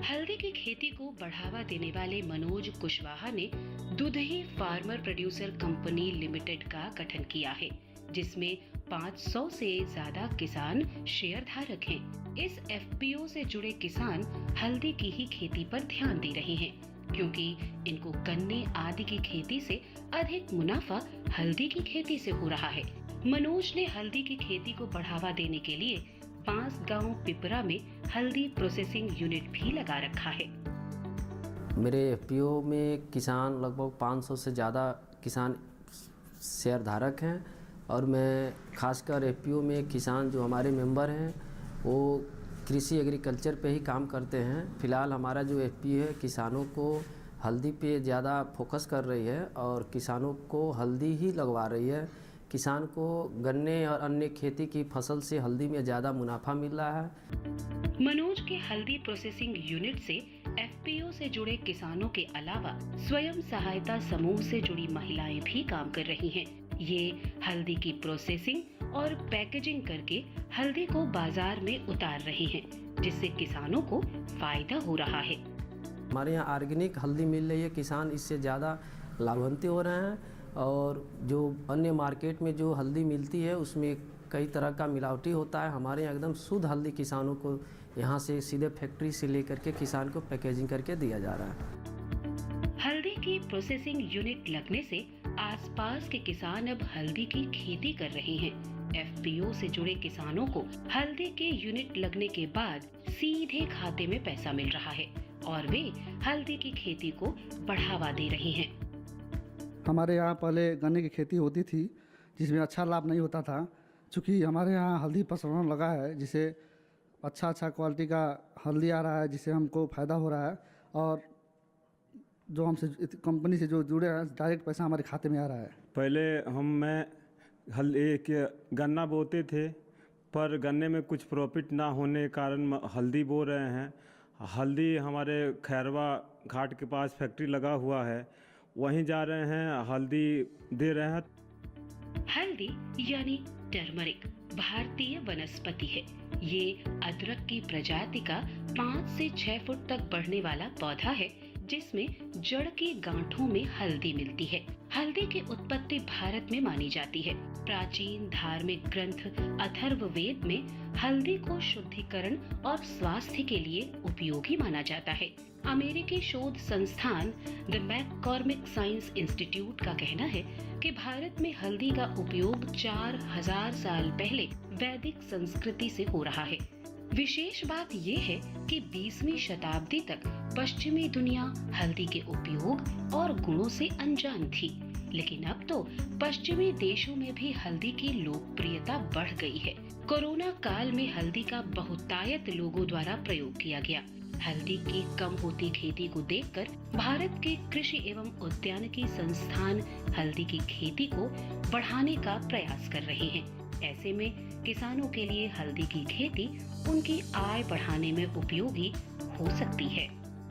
हल्दी की खेती को बढ़ावा देने वाले मनोज कुशवाहा ने Dudhahi farmer producer company limited का गठन किया है, जिसमें 500 से ज्यादा किसान शेयरधारक हैं। इस एफपीओ से जुड़े किसान हल्दी की ही खेती पर ध्यान दे रहे हैं, क्योंकि इनको गन्ने आदि की खेती से अधिक मुनाफा हल्दी की खेती से हो रहा है। मनोज ने हल्दी की खेती को बढ़ावा देने के लिए बांसगांव पिपरा में हल्दी प्रोसेसिंग यूनिट भी लगा रखा है। मेरे एफपीओ में किसान लगभग 500 से ज़्यादा किसान शेयरधारक हैं और मैं खासकर एफपीओ में किसान जो हमारे मेंबर हैं वो कृषि एग्रीकल्चर पे ही काम करते हैं। फ़िलहाल हमारा जो एफपीओ है किसानों को हल्दी पे ज़्यादा फोकस कर रही है और किसानों को हल्दी ही लगवा रही है। किसान को गन्ने और अन्य खेती की फसल से हल्दी में ज़्यादा मुनाफा मिल रहा है। मनोज के हल्दी प्रोसेसिंग यूनिट से एफपीओ से जुड़े किसानों के अलावा स्वयं सहायता समूह से जुड़ी महिलाएं भी काम कर रही हैं। ये हल्दी की प्रोसेसिंग और पैकेजिंग करके हल्दी को बाजार में उतार रही हैं, जिससे किसानों को फायदा हो रहा है। हमारे यहाँ ऑर्गेनिक हल्दी मिल रही है, किसान इससे ज़्यादा लाभान्वित हो रहे हैं और जो अन्य मार्केट में जो हल्दी मिलती है उसमें कई तरह का मिलावटी होता है। हमारे यहाँ एकदम शुद्ध हल्दी किसानों को यहाँ से सीधे फैक्ट्री से लेकर के किसान को पैकेजिंग करके दिया जा रहा है। हल्दी की प्रोसेसिंग यूनिट लगने से आसपास के किसान अब हल्दी की खेती कर रहे हैं। एफपीओ से जुड़े किसानों को हल्दी के यूनिट लगने के बाद सीधे खाते में पैसा मिल रहा है और वे हल्दी की खेती को बढ़ावा दे रहे हैं। हमारे यहाँ पहले गन्ने की खेती होती थी, जिसमें अच्छा लाभ नहीं होता था। चूँकि हमारे यहाँ हल्दी प्रसंस्करण लगा है, जिसे अच्छा क्वालिटी का हल्दी आ रहा है, जिससे हमको फ़ायदा हो रहा है और जो हमसे कंपनी से जो जुड़े हैं डायरेक्ट पैसा हमारे खाते में आ रहा है। पहले मैं हल्दी के गन्ना बोते थे, पर गन्ने में कुछ प्रॉफिट ना होने के कारण हल्दी बो रहे हैं। हल्दी हमारे खैरवा घाट के पास फैक्ट्री लगा हुआ है, वहीं जा रहे हैं, हल्दी दे रहे हैं। हल्दी यानी टर्मरिक भारतीय वनस्पति है। ये अदरक की प्रजाति का 5 से 6 फुट तक बढ़ने वाला पौधा है, जिसमें जड़ की गांठों में हल्दी मिलती है। हल्दी की उत्पत्ति भारत में मानी जाती है। प्राचीन धार्मिक ग्रंथ अथर्ववेद में हल्दी को शुद्धिकरण और स्वास्थ्य के लिए उपयोगी माना जाता है। अमेरिकी शोध संस्थान द मैककॉर्मिक साइंस इंस्टीट्यूट का कहना है कि भारत में हल्दी का उपयोग 4000 साल पहले वैदिक संस्कृति से हो रहा है। विशेष बात यह है कि 20वीं शताब्दी तक पश्चिमी दुनिया हल्दी के उपयोग और गुणों से अनजान थी, लेकिन अब तो पश्चिमी देशों में भी हल्दी की लोकप्रियता बढ़ गई है। कोरोना काल में हल्दी का बहुतायत लोगों द्वारा प्रयोग किया गया। हल्दी की कम होती खेती को देखकर भारत के कृषि एवं उद्यानिकी संस्थान हल्दी की खेती को बढ़ाने का प्रयास कर रहे हैं। ऐसे में किसानों के लिए हल्दी की खेती उनकी आय बढ़ाने में उपयोगी हो सकती है।